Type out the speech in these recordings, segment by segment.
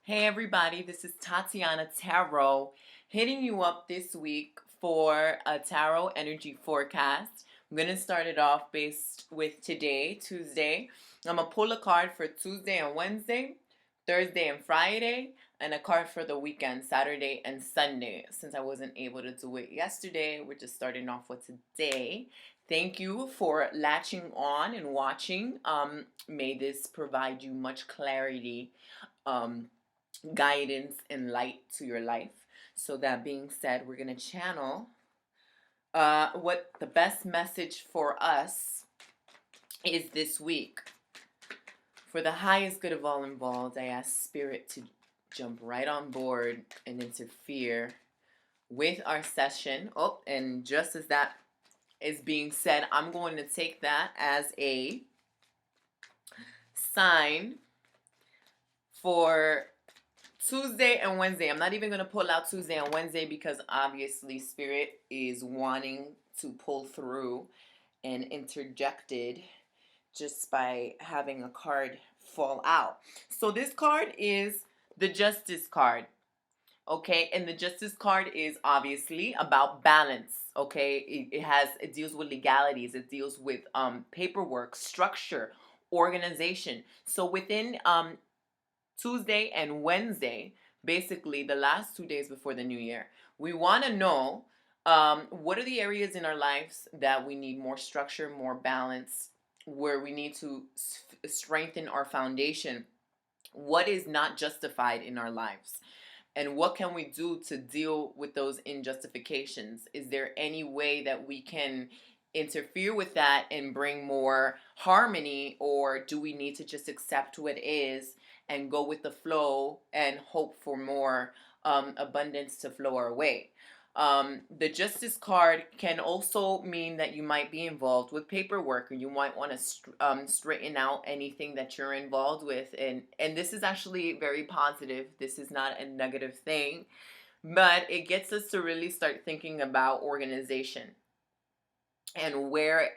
Hey everybody, this is Tatianna Tarot hitting you up this week for a tarot energy forecast. I'm going to start it off based with today, Tuesday. I'm going to pull a card for Tuesday and Wednesday, Thursday and Friday, and a card for the weekend, Saturday and Sunday. Since I wasn't able to do it yesterday, we're just starting off with today. Thank you for latching on and watching. May this provide you much clarity. Guidance and light to your life. So that being said, we're gonna channel what the best message for us is this week. For the highest good of all involved, I ask Spirit to jump right on board and interfere with our session. Oh, and just as that is being said, I'm going to take that as a sign for Tuesday and Wednesday. I'm not even going to pull out Tuesday and Wednesday because obviously Spirit is wanting to pull through and interjected just by having a card fall out. So this card is the Justice card. Okay, and the Justice card is obviously about balance. Okay, it deals with legalities, it deals with paperwork, structure, organization. So within Tuesday and Wednesday, basically the last 2 days before the new year, we want to know what are the areas in our lives that we need more structure, more balance, where we need to strengthen our foundation. What is not justified in our lives? And what can we do to deal with those injustifications? Is there any way that we can interfere with that and bring more harmony, or do we need to just accept what is and go with the flow and hope for more abundance to flow our way? The Justice card can also mean that you might be involved with paperwork, or you might want to straighten out anything that you're involved with. And this is actually very positive. This is not a negative thing, but it gets us to really start thinking about organization and where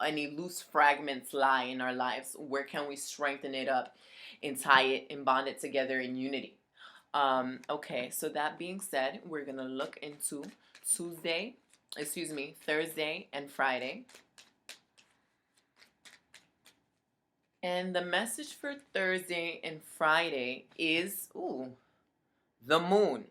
any loose fragments lie in our lives. Where can we strengthen it up and tie it and bond it together in unity? Okay, so that being said, we're gonna look into Thursday and Friday. And the message for Thursday and Friday is, the moon.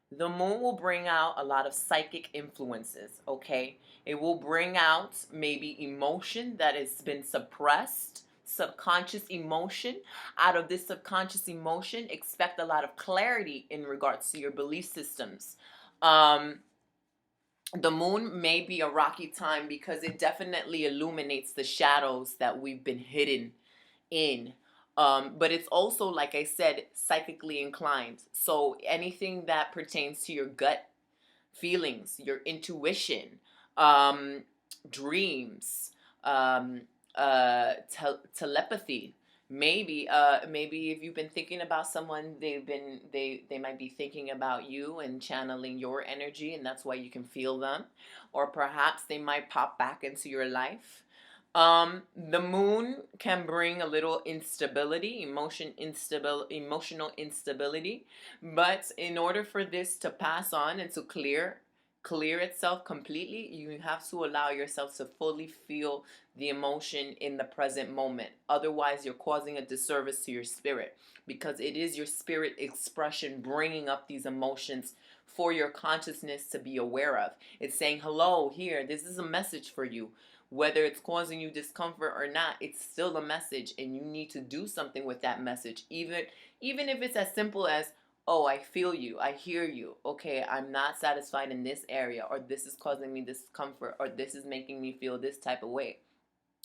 The moon will bring out a lot of psychic influences, okay? It will bring out maybe emotion that has been suppressed, subconscious emotion. Out of this subconscious emotion, expect a lot of clarity in regards to your belief systems. The moon may be a rocky time because it definitely illuminates the shadows that we've been hidden in. But it's also, like I said, psychically inclined. So anything that pertains to your gut feelings, your intuition, dreams, um, telepathy. Maybe if you've been thinking about someone, they might be thinking about you and channeling your energy, and that's why you can feel them. Or perhaps they might pop back into your life. The moon can bring a little instability, emotional instability. But in order for this to pass on and to clear itself completely, you have to allow yourself to fully feel the emotion in the present moment. Otherwise, you're causing a disservice to your spirit, because it is your spirit expression bringing up these emotions for your consciousness to be aware of. It's saying, hello, here, this is a message for you. Whether it's causing you discomfort or not, it's still a message, and you need to do something with that message. Even if it's as simple as, oh, I feel you, I hear you, okay, I'm not satisfied in this area, or this is causing me discomfort, or this is making me feel this type of way.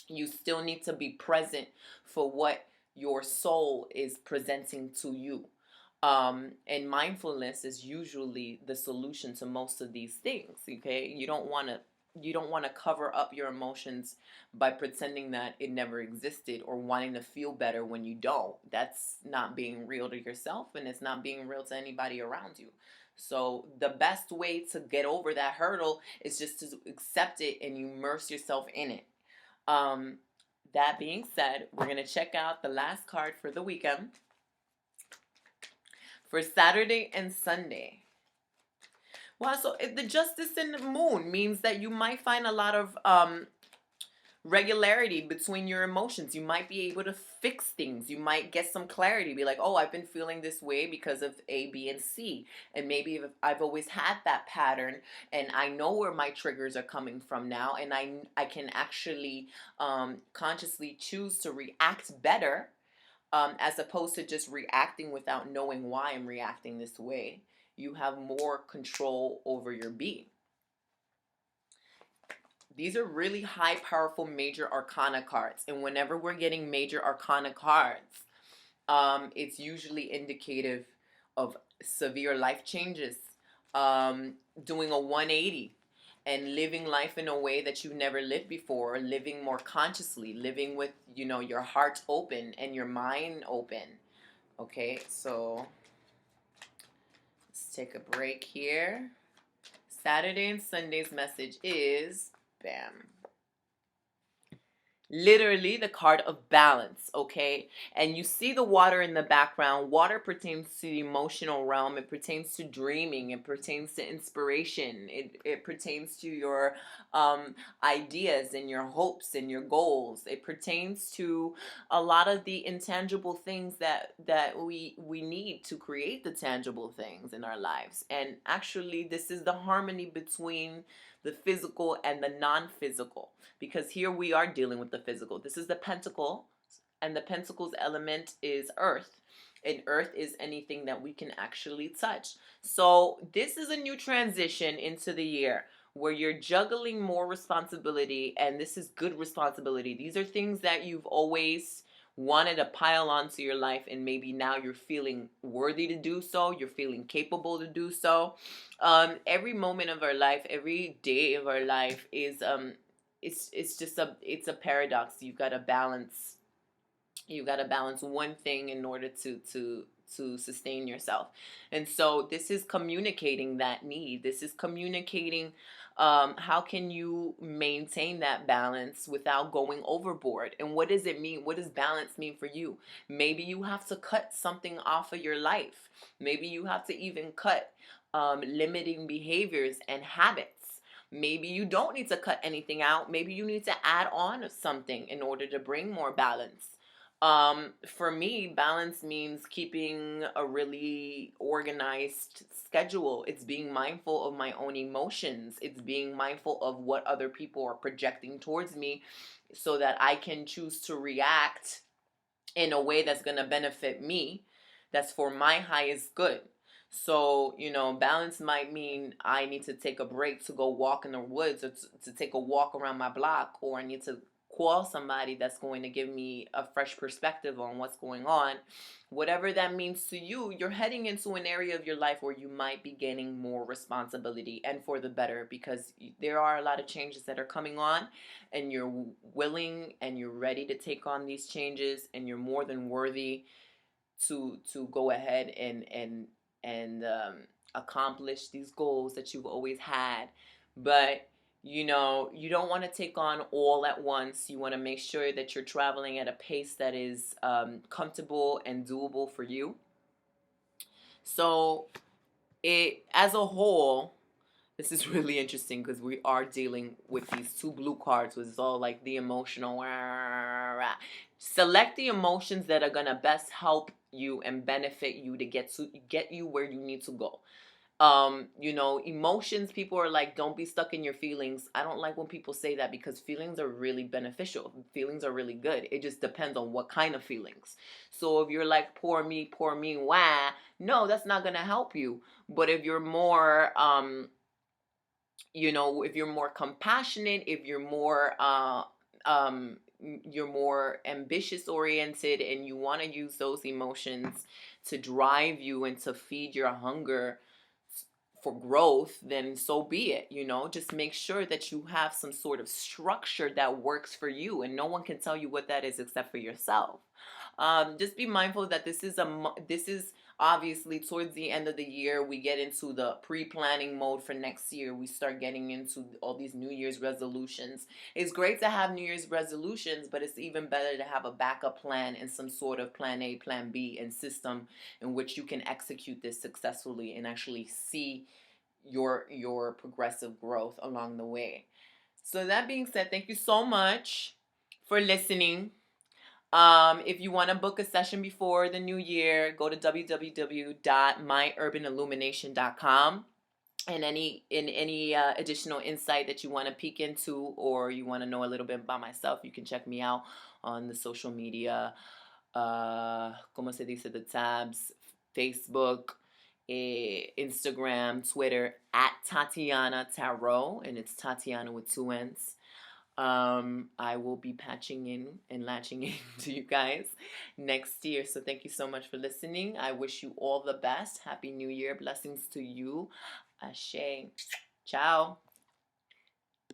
You still need to be present for what your soul is presenting to you. And mindfulness is usually the solution to most of these things. Okay, you don't want to cover up your emotions by pretending that it never existed, or wanting to feel better when you don't. That's not being real to yourself, and it's not being real to anybody around you. So the best way to get over that hurdle is just to accept it and immerse yourself in it. Um, that being said, we're going to check out the last card for the weekend. for Saturday and Sunday. Well, so the justice in the moon means that you might find a lot of regularity between your emotions. You might be able to fix things. You might get some clarity. Be like, oh, I've been feeling this way because of A, B, and C. And maybe if I've always had that pattern and I know where my triggers are coming from now, and I can actually consciously choose to react better, as opposed to just reacting without knowing why I'm reacting this way. You have more control over your being. These are really high, powerful major arcana cards. And whenever we're getting major arcana cards, it's usually indicative of severe life changes, doing a 180 and living life in a way that you've never lived before, living more consciously, living with, your heart open and your mind open. Okay, so let's take a break here. Saturday and Sunday's message is, bam, literally the card of balance, okay? And you see the water in the background. Water pertains to the emotional realm. It pertains to dreaming. It pertains to inspiration. It pertains to your ideas and your hopes and your goals. It pertains to a lot of the intangible things that we need to create the tangible things in our lives. And actually, this is the harmony between the physical and the non-physical, because here we are dealing with the physical. This is the pentacle, and the pentacle's element is earth, and earth is anything that we can actually touch. So this is a new transition into the year where you're juggling more responsibility, and this is good responsibility. These are things that you've always wanted to pile onto your life, and maybe now you're feeling worthy to do so. You're feeling capable to do so. Every moment of our life, every day of our life is it's a paradox. You got to balance one thing in order to sustain yourself. And so this is communicating that need. This is communicating how can you maintain that balance without going overboard. And what does it mean? What does balance mean for you? Maybe you have to cut something off of your life. Maybe you have to even cut limiting behaviors and habits. Maybe you don't need to cut anything out. Maybe you need to add on something in order to bring more balance. For me, balance means keeping a really organized schedule. It's being mindful of my own emotions. It's being mindful of what other people are projecting towards me so that I can choose to react in a way that's going to benefit me, that's for my highest good. So, balance might mean I need to take a break to go walk in the woods, or to take a walk around my block, or I need to call somebody that's going to give me a fresh perspective on what's going on. Whatever that means to you, you're heading into an area of your life where you might be gaining more responsibility, and for the better, because there are a lot of changes that are coming on, and you're willing and you're ready to take on these changes, and you're more than worthy to go ahead and accomplish these goals that you've always had. But you don't want to take on all at once. You want to make sure that you're traveling at a pace that is comfortable and doable for you. So as a whole, this is really interesting because we are dealing with these two blue cards, which is all like the emotional. Select the emotions that are gonna best help you and benefit you to get you where you need to go. Emotions, people are like, don't be stuck in your feelings. I don't like when people say that, because feelings are really beneficial. Feelings are really good. It just depends on what kind of feelings. So if you're like, poor me, wah, no, that's not gonna help you. But if you're more if you're more compassionate, if you're more ambitious oriented, and you want to use those emotions to drive you and to feed your hunger for growth, then so be it. Just make sure that you have some sort of structure that works for you, and no one can tell you what that is except for yourself. Just be mindful that this is Obviously, towards the end of the year, we get into the pre-planning mode for next year. We start getting into all these New Year's resolutions. It's great to have New Year's resolutions, but it's even better to have a backup plan and some sort of plan A, plan B, and system in which you can execute this successfully and actually see your progressive growth along the way. So that being said, thank you so much for listening. If you want to book a session before the new year, go to www.myurbanillumination.com. And any additional insight that you want to peek into, or you want to know a little bit about myself, you can check me out on the social media. Como se dice, the tabs: Facebook, Instagram, Twitter, at Tatianna Tarot, and it's Tatianna with 2 N's. I will be patching in and latching in to you guys next year. So thank you so much for listening. I wish you all the best. Happy New Year. Blessings to you. Ashe. Ciao.